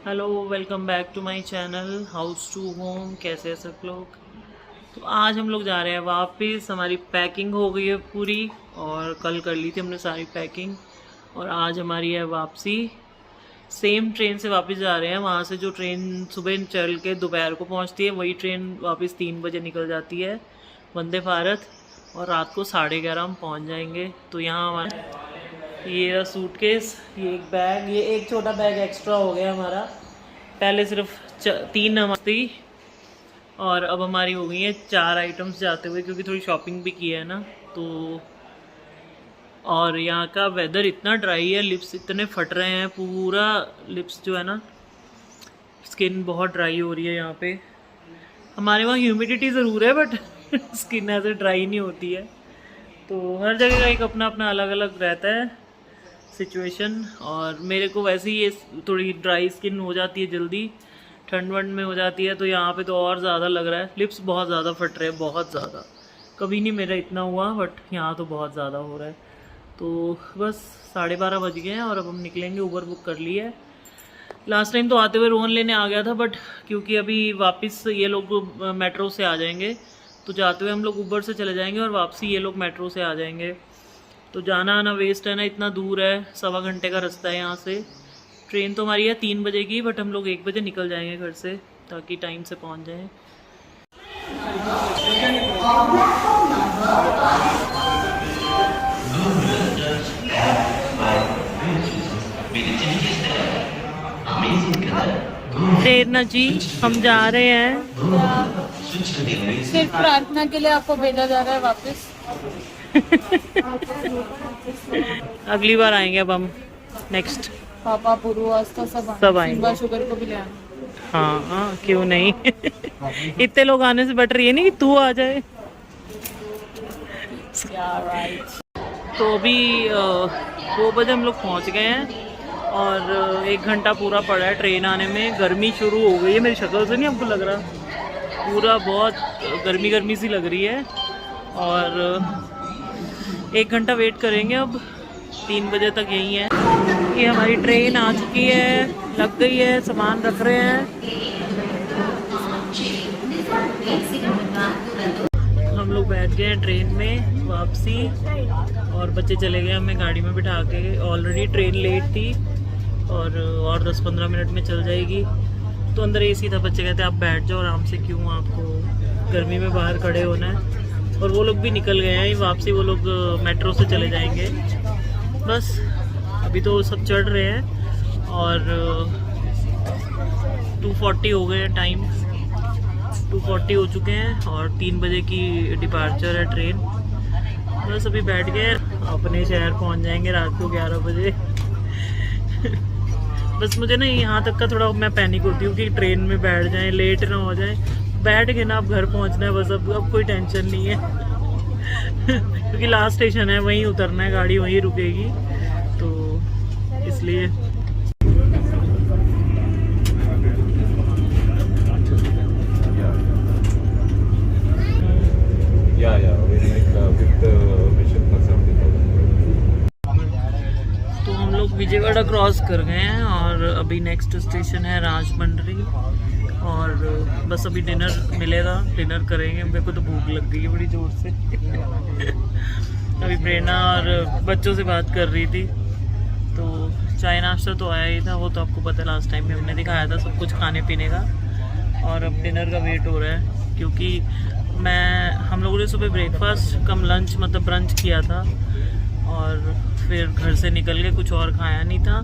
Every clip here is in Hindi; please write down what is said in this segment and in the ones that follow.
Hello, welcome back to my channel house to home. कैसे हैं सब लोग। तो आज हम लोग जा रहे हैं वापस। हमारी पैकिंग हो गई है पूरी और कल कर ली थी हमने सारी पैकिंग और आज हमारी है वापसी। सेम ट्रेन से वापस जा रहे हैं। वहाँ से जो ट्रेन सुबह चल के दोपहर को पहुँचती है वही ट्रेन वापस 3 बजे निकल जाती है, वंदे भारत। और रात को 11:30 हम पहुँच जाएंगे। तो यहाँ हमारा ये सूटकेस, ये एक बैग, ये एक छोटा बैग एक्स्ट्रा हो गया हमारा। पहले सिर्फ 3 हमारी थी और अब हमारी हो गई है 4 आइटम्स जाते हुए, क्योंकि थोड़ी शॉपिंग भी की है ना। तो और यहाँ का वेदर इतना ड्राई है, लिप्स इतने फट रहे हैं, पूरा लिप्स जो है ना, स्किन बहुत ड्राई हो रही है यहाँ पे। हमारे वहाँ ह्यूमिडिटी ज़रूर है बट स्किन ऐसे ड्राई नहीं होती है। तो हर जगह का एक अपना अपना अलग अलग रहता है सिचुएशन। और मेरे को वैसे ही ये थोड़ी ड्राई स्किन हो जाती है जल्दी, ठंड वंड में हो जाती है। तो यहाँ पे तो और ज़्यादा लग रहा है, लिप्स बहुत ज़्यादा फट रहे हैं, बहुत ज़्यादा। कभी नहीं मेरा इतना हुआ बट यहाँ तो बहुत ज़्यादा हो रहा है। तो बस 12:30 बज गए हैं और अब हम निकलेंगे। ऊबर बुक कर ली है। लास्ट टाइम तो आते हुए रोहन लेने आ गया था बट क्योंकि अभी वापस ये लोग मेट्रो से आ जाएंगे तो जाते हुए हम लोग ऊबर से चले जाएंगे और वापसी ये लोग मेट्रो से आ जाएंगे। तो जाना आना वेस्ट है ना, इतना दूर है, 1.25 घंटे का रास्ता है यहाँ से। ट्रेन तो हमारी है 3 बजे की बट हम लोग 1 बजे निकल जाएंगे घर से ताकि टाइम से पहुँच जाएं। प्रेरणा जी, हम जा रहे हैं। सिर्फ प्रार्थना के लिए आपको भेजा जा रहा है वापस। अगली बार आएंगे अब हम, नेक्स्ट। पापा पुरु आस्था सब आएंगे। शुगर को भी ले आना। हाँ, क्यों नहीं। इतने लोग आने से बेटर ये नहीं कि तू आ जाए। तो अभी 2 बजे हम लोग पहुँच गए हैं और 1 घंटा पूरा पड़ा है ट्रेन आने में। गर्मी शुरू हो गई है, मेरी शक्ल से नहीं आपको लग रहा, पूरा बहुत गर्मी गर्मी सी लग रही है। और 1 घंटा वेट करेंगे, अब 3 बजे तक यही है। ये हमारी ट्रेन आ चुकी है, लग गई है, सामान रख रहे हैं। हम लोग बैठ गए हैं ट्रेन में वापसी और बच्चे चले गए हमें गाड़ी में बिठा के। ऑलरेडी ट्रेन लेट थी और 10-15 मिनट में चल जाएगी। तो अंदर एसी था, बच्चे कहते आप बैठ जाओ आराम से, क्यों आपको गर्मी में बाहर खड़े होना है। और वो लोग भी निकल गए हैं वापसी, वो लोग मेट्रो से चले जाएंगे। बस अभी तो सब चढ़ रहे हैं और 2:40 हो गए हैं, टाइम 2:40 हो चुके हैं और 3 बजे की डिपार्चर है ट्रेन। बस अभी बैठ गए, अपने शहर पहुंच जाएंगे रात को 11 बजे। बस मुझे ना यहाँ तक का थोड़ा मैं पैनिक होती हूँ कि ट्रेन में बैठ जाएं, लेट ना हो जाए। बैठ के ना अब घर पहुँचना है बस, अब कोई टेंशन नहीं है। क्योंकि लास्ट स्टेशन है, वहीं उतरना है, गाड़ी वहीं रुकेगी, तो इसलिए। तो हम लोग विजयवाड़ा क्रॉस कर गए हैं और अभी नेक्स्ट स्टेशन है राजमंड्री। और बस अभी डिनर मिलेगा, डिनर करेंगे। मेरे को तो भूख लग गई है बड़ी जोर से। अभी प्रेरणा और बच्चों से बात कर रही थी। तो चाय नाश्ता तो आया ही था, वो तो आपको पता है, लास्ट टाइम में हमने दिखाया था सब कुछ खाने पीने का। और अब डिनर का वेट हो रहा है क्योंकि हम लोगों ने सुबह ब्रेकफास्ट कम लंच मतलब ब्रंच किया था और फिर घर से निकल के कुछ और खाया नहीं था।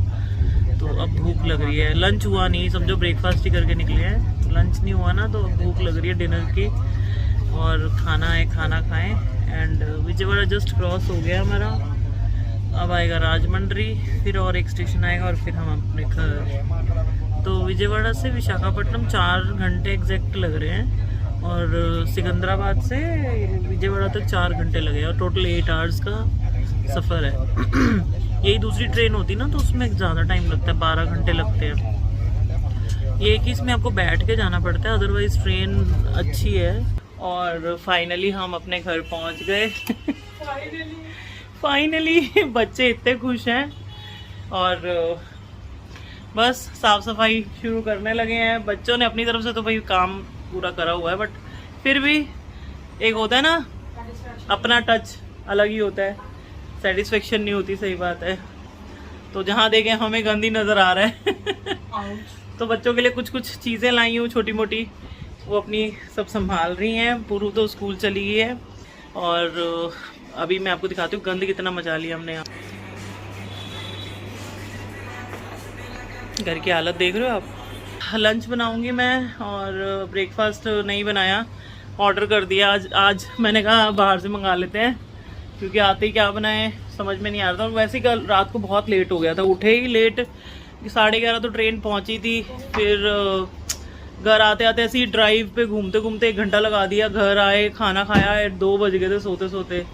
तो अब भूख लग रही है। लंच हुआ नहीं, समझो ब्रेकफास्ट ही करके निकले हैं, लंच नहीं हुआ ना, तो भूख लग रही है डिनर की और खाना है, खाना खाएं। एंड विजयवाड़ा जस्ट क्रॉस हो गया हमारा, अब आएगा राजमंड्री, फिर और एक स्टेशन आएगा और फिर हम अपने घर। तो विजयवाड़ा से विशाखापट्टनम 4 घंटे एग्जैक्ट लग रहे हैं और सिकंदराबाद से विजयवाड़ा तक 4 घंटे लगे और टोटल 8 आवर्स का सफ़र है। यही दूसरी ट्रेन होती ना तो उसमें ज़्यादा टाइम लगता है, 12 घंटे लगते हैं। ये कि इसमें आपको बैठ के जाना पड़ता है, अदरवाइज़ ट्रेन अच्छी है। और फाइनली हम अपने घर पहुंच गए। फाइनली बच्चे इतने खुश हैं और बस साफ सफाई शुरू करने लगे हैं। बच्चों ने अपनी तरफ से तो भाई काम पूरा करा हुआ है, बट फिर भी एक होता है ना अपना टच अलग ही होता है, सेटिस्फेक्शन नहीं होती, सही बात है। तो जहाँ देखें हमें गंदी नज़र आ रहा है तो बच्चों के लिए कुछ कुछ चीज़ें लाई हूँ छोटी मोटी, वो अपनी सब संभाल रही हैं। पूरू तो स्कूल चली गई है और अभी मैं आपको दिखाती हूँ गंद कितना मचा लिया हमने यहाँ। घर की हालत देख रहे हो आप। लंच बनाऊंगी मैं और ब्रेकफास्ट नहीं बनाया, ऑर्डर कर दिया आज मैंने कहा बाहर से मंगा लेते हैं, क्योंकि आते ही क्या बनाएं समझ में नहीं आ रहा था। और वैसे ही कल रात को बहुत लेट हो गया था, उठे ही लेट, 11:30 तो ट्रेन पहुंची थी। फिर घर आते आते ऐसे ही ड्राइव पे घूमते घूमते 1 घंटा लगा दिया। घर आए, खाना खाया, 2 बज गए थे सोते सोते,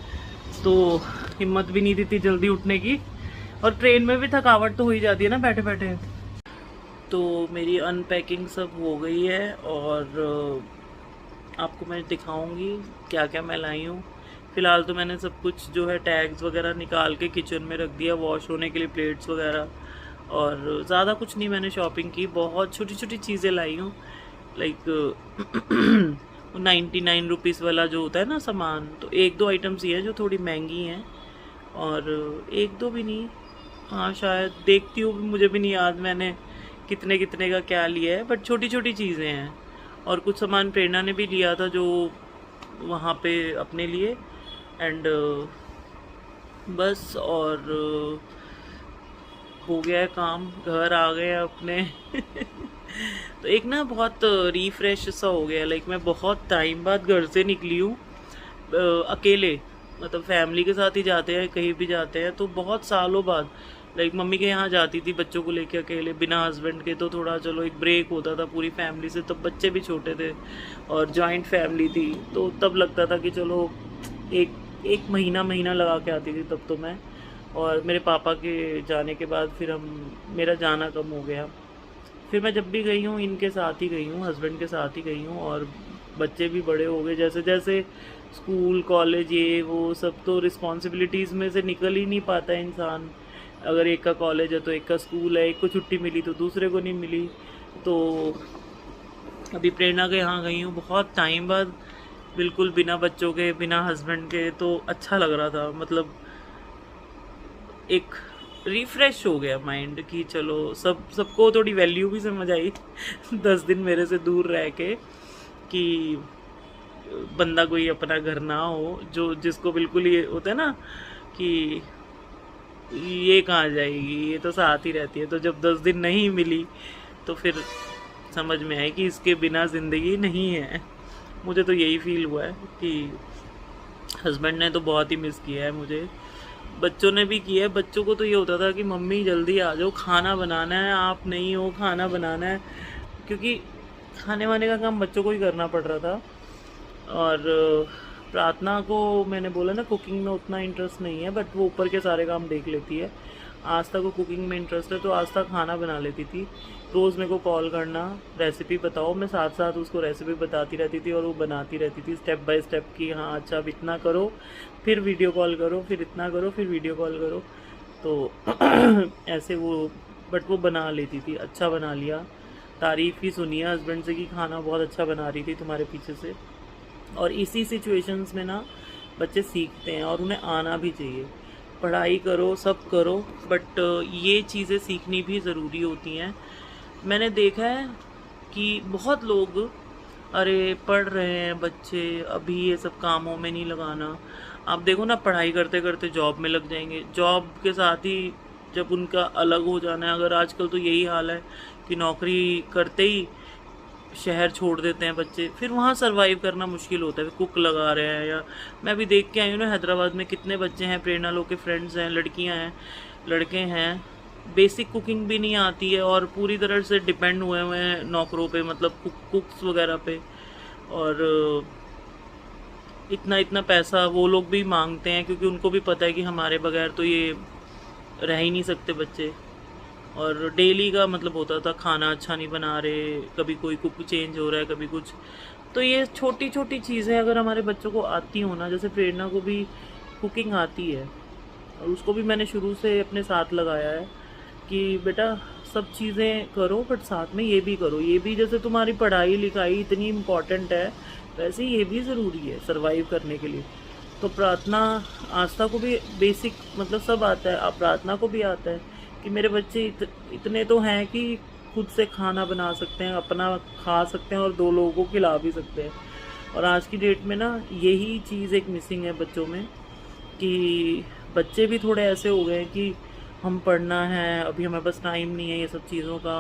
तो हिम्मत भी नहीं थी इतनी जल्दी उठने की। और ट्रेन में भी थकावट तो हो ही जाती है ना बैठे बैठे। तो मेरी अनपैकिंग सब हो गई है और आपको मैं दिखाऊंगी क्या क्या मैं लाई हूँ। फ़िलहाल तो मैंने सब कुछ जो है टैग्स वगैरह निकाल के किचन में रख दिया, वॉश होने के लिए प्लेट्स वगैरह, और ज़्यादा कुछ नहीं मैंने शॉपिंग की। बहुत छोटी छोटी चीज़ें लाई हूँ, लाइक 99 रुपीज़ वाला जो होता है ना सामान, तो 1-2 आइटम्स ही है जो थोड़ी महंगी हैं, और 1-2 भी नहीं, हाँ शायद, देखती हूँ मुझे भी नहीं याद मैंने कितने कितने का क्या लिया है, बट छोटी छोटी चीज़ें हैं। और कुछ सामान प्रेरणा ने भी लिया था जो वहाँ पे अपने लिए, एंड बस, और हो गया है काम, घर आ गए अपने तो एक ना बहुत रिफ्रेश सा हो गया, लाइक मैं बहुत टाइम बाद घर से निकली हूँ अकेले, मतलब फैमिली के साथ ही जाते हैं कहीं भी जाते हैं, तो बहुत सालों बाद। लाइक मम्मी के यहाँ जाती थी बच्चों को लेके अकेले बिना हस्बैंड के, तो थोड़ा चलो एक ब्रेक होता था पूरी फैमिली से, तब बच्चे भी छोटे थे और जॉइंट फैमिली थी, तो तब लगता था कि चलो एक महीना लगा के आती थी तब तो मैं। और मेरे पापा के जाने के बाद फिर मेरा जाना कम हो गया। फिर मैं जब भी गई हूँ इनके साथ ही गई हूँ, हस्बैंड के साथ ही गई हूँ, और बच्चे भी बड़े हो गए, जैसे जैसे स्कूल कॉलेज ये वो सब, तो रिस्पॉन्सिबिलिटीज़ में से निकल ही नहीं पाता है इंसान। अगर एक का कॉलेज है तो एक का स्कूल है, एक को छुट्टी मिली तो दूसरे को नहीं मिली। तो अभी प्रेरणा के यहाँ गई हूँ बहुत टाइम बाद, बिल्कुल बिना बच्चों के, बिना हस्बैंड के, तो अच्छा लग रहा था, मतलब एक रिफ्रेश हो गया माइंड कि चलो सबको थोड़ी वैल्यू भी समझ आई 10 दिन मेरे से दूर रह के, कि बंदा कोई अपना घर ना हो, जो जिसको बिल्कुल ये होता है ना कि ये कहाँ जाएगी, ये तो साथ ही रहती है। तो जब 10 दिन नहीं मिली तो फिर समझ में आया कि इसके बिना ज़िंदगी नहीं है। मुझे तो यही फील हुआ है कि हस्बैंड ने तो बहुत ही मिस किया है मुझे, बच्चों ने भी किया है। बच्चों को तो ये होता था कि मम्मी जल्दी आ जाओ, खाना बनाना है, आप नहीं हो, खाना बनाना है, क्योंकि खाने वाने का काम बच्चों को ही करना पड़ रहा था। और प्रार्थना को मैंने बोला ना कुकिंग में उतना इंटरेस्ट नहीं है, बट वो ऊपर के सारे काम देख लेती है। आस्था को कुकिंग में इंटरेस्ट है, तो आस्था खाना बना लेती थी। रोज़ मेरे को कॉल करना, रेसिपी बताओ, मैं साथ साथ उसको रेसिपी बताती रहती थी और वो बनाती रहती थी स्टेप बाय स्टेप कि हाँ अच्छा अब इतना करो, फिर वीडियो कॉल करो, फिर इतना करो, फिर वीडियो कॉल करो। तो ऐसे वो, बट वो बना लेती थी, अच्छा बना लिया। तारीफ़ ही सुनी है हस्बैंड से कि खाना बहुत अच्छा बना रही थी तुम्हारे पीछे से। और इसी सिचुएशंस में ना बच्चे सीखते हैं और उन्हें आना भी चाहिए। पढ़ाई करो, सब करो, बट ये चीज़ें सीखनी भी ज़रूरी होती हैं। मैंने देखा है कि बहुत लोग अरे पढ़ रहे हैं बच्चे, अभी ये सब कामों में नहीं लगाना। आप देखो ना, पढ़ाई करते करते जॉब में लग जाएंगे, जॉब के साथ ही जब उनका अलग हो जाना है, अगर आजकल तो यही हाल है कि नौकरी करते ही शहर छोड़ देते हैं बच्चे, फिर वहाँ सरवाइव करना मुश्किल होता है। कुक लगा रहे हैं, या मैं भी देख के आई हूँ ना हैदराबाद में कितने बच्चे हैं, प्रेरणा लोग के फ्रेंड्स हैं, लड़कियाँ हैं, लड़के हैं, बेसिक कुकिंग भी नहीं आती है और पूरी तरह से डिपेंड हुए हैं नौकरों पे, मतलब कुक्स वगैरह पे। और इतना इतना पैसा वो लोग भी मांगते हैं, क्योंकि उनको भी पता है कि हमारे बगैर तो ये रह ही नहीं सकते बच्चे। और डेली का मतलब होता था खाना अच्छा नहीं बना रहे, कभी कोई कुक चेंज हो रहा है, कभी कुछ। तो ये छोटी छोटी चीज़ें अगर हमारे बच्चों को आती हो ना, जैसे प्रेरणा को भी कुकिंग आती है और उसको भी मैंने शुरू से अपने साथ लगाया है कि बेटा सब चीज़ें करो बट साथ में ये भी करो। ये भी जैसे तुम्हारी पढ़ाई लिखाई इतनी इम्पॉर्टेंट है, वैसे ये भी ज़रूरी है सर्वाइव करने के लिए। तो प्रार्थना, आस्था को भी बेसिक मतलब सब आता है, आप प्रार्थना को भी आता है कि मेरे बच्चे इतने तो हैं कि खुद से खाना बना सकते हैं, अपना खा सकते हैं और 2 लोगों को खिला भी सकते हैं। और आज की डेट में ना यही चीज़ एक मिसिंग है बच्चों में, कि बच्चे भी थोड़े ऐसे हो गए हैं कि हम पढ़ना है, अभी हमें बस टाइम नहीं है ये सब चीज़ों का।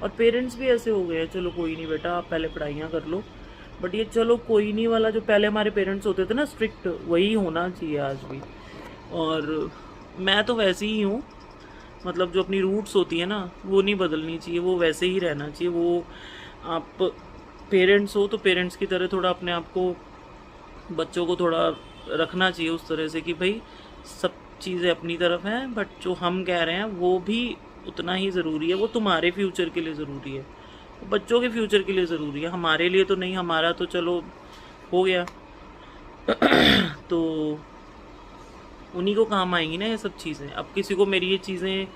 और पेरेंट्स भी ऐसे हो गए हैं, चलो कोई नहीं बेटा आप पहले पढ़ाइयाँ कर लो। बट ये चलो कोई नहीं वाला जो पहले हमारे पेरेंट्स होते थे ना स्ट्रिक्ट, वही होना चाहिए आज भी। और मैं तो वैसे ही हूँ, मतलब जो अपनी रूट्स होती है ना वो नहीं बदलनी चाहिए, वो वैसे ही रहना चाहिए। वो आप पेरेंट्स हो तो पेरेंट्स की तरह थोड़ा अपने आप को, बच्चों को थोड़ा रखना चाहिए उस तरह से कि भाई सब चीज़ें अपनी तरफ हैं, बट जो हम कह रहे हैं वो भी उतना ही ज़रूरी है। वो तुम्हारे फ्यूचर के लिए ज़रूरी है, बच्चों के फ्यूचर के लिए ज़रूरी है, हमारे लिए तो नहीं। हमारा तो चलो हो गया तो उन्हीं को काम आएंगी ना ये सब चीज़ें। अब किसी को मेरी ये चीज़ें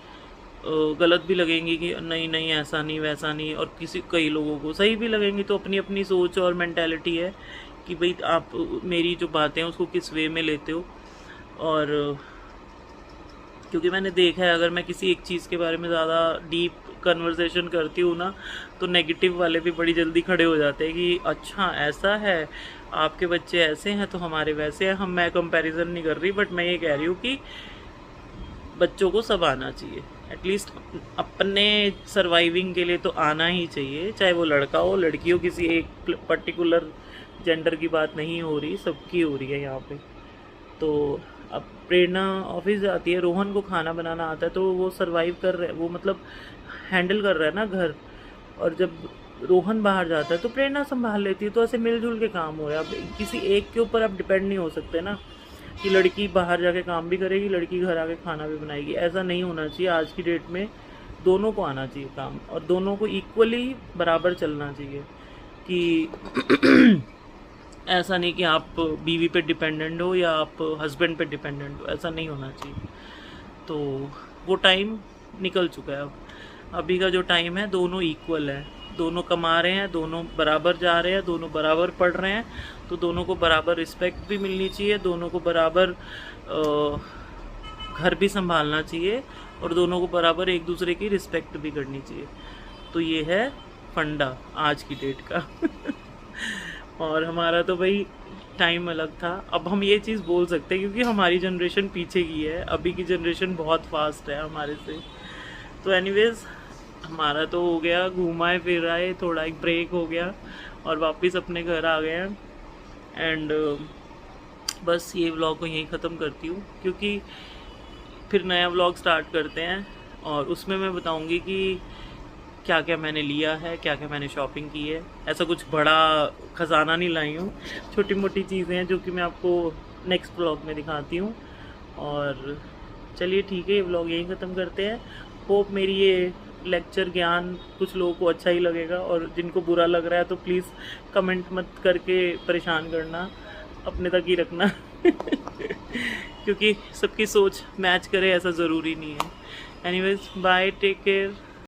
गलत भी लगेंगी कि नहीं नहीं ऐसा नहीं वैसा नहीं, और कई लोगों को सही भी लगेंगी। तो अपनी अपनी सोच और मेंटालिटी है कि भाई आप मेरी जो बातें हैं उसको किस वे में लेते हो। और क्योंकि मैंने देखा है अगर मैं किसी एक चीज़ के बारे में ज़्यादा डीप कन्वर्सेशन करती हूँ ना, तो नेगेटिव वाले भी बड़ी जल्दी खड़े हो जाते हैं कि अच्छा ऐसा है, आपके बच्चे ऐसे हैं तो हमारे वैसे हैं। मैं कंपैरिजन नहीं कर रही, बट मैं ये कह रही हूँ कि बच्चों को सब आना चाहिए, एटलीस्ट अपने सर्वाइविंग के लिए तो आना ही चाहिए। चाहे वो लड़का हो लड़की हो, किसी एक पर्टिकुलर जेंडर की बात नहीं हो रही, सबकी हो रही है यहाँ पे। तो अब प्रेरणा ऑफिस जाती है, रोहन को खाना बनाना आता है, तो वो सर्वाइव कर रहे, वो मतलब हैंडल कर रहा है ना घर। और जब रोहन बाहर जाता है तो प्रेरणा संभाल लेती है। तो ऐसे मिलजुल के काम हो रहा है। अब किसी एक के ऊपर आप डिपेंड नहीं हो सकते ना कि लड़की बाहर जाके काम भी करेगी, लड़की घर आके खाना भी बनाएगी। ऐसा नहीं होना चाहिए। आज की डेट में दोनों को आना चाहिए काम, और दोनों को इक्वली बराबर चलना चाहिए कि ऐसा नहीं कि आप बीवी पे डिपेंडेंट हो या आप हस्बैंड पे डिपेंडेंट हो, ऐसा नहीं होना चाहिए। तो वो टाइम निकल चुका है। अब अभी का जो टाइम है दोनों इक्वल है, दोनों कमा रहे हैं, दोनों बराबर जा रहे हैं, दोनों बराबर पढ़ रहे हैं, तो दोनों को बराबर रिस्पेक्ट भी मिलनी चाहिए, दोनों को बराबर घर भी संभालना चाहिए, और दोनों को बराबर एक दूसरे की रिस्पेक्ट भी करनी चाहिए। तो ये है फंडा आज की डेट का और हमारा तो भाई टाइम अलग था। अब हम ये चीज़ बोल सकते हैं क्योंकि हमारी जनरेशन पीछे की है, अभी की जनरेशन बहुत फास्ट है हमारे से। तो एनीवेज हमारा तो हो गया, घूमाए फिर आए, थोड़ा एक ब्रेक हो गया और वापस अपने घर आ गए हैं। एंड बस ये व्लॉग को यहीं ख़त्म करती हूँ, क्योंकि फिर नया व्लॉग स्टार्ट करते हैं और उसमें मैं बताऊँगी कि क्या क्या मैंने लिया है, क्या क्या मैंने शॉपिंग की है। ऐसा कुछ बड़ा ख़जाना नहीं लाई हूँ, छोटी मोटी चीज़ें हैं जो कि मैं आपको नेक्स्ट व्लॉग में दिखाती हूँ। और चलिए ठीक है, ये व्लॉग यहीं ख़त्म करते हैं। होप मेरी ये लेक्चर ज्ञान कुछ लोगों को अच्छा ही लगेगा, और जिनको बुरा लग रहा है तो प्लीज़ कमेंट मत करके परेशान करना, अपने तक ही रखना क्योंकि सबकी सोच मैच करे ऐसा ज़रूरी नहीं है। Anyways bye, take care.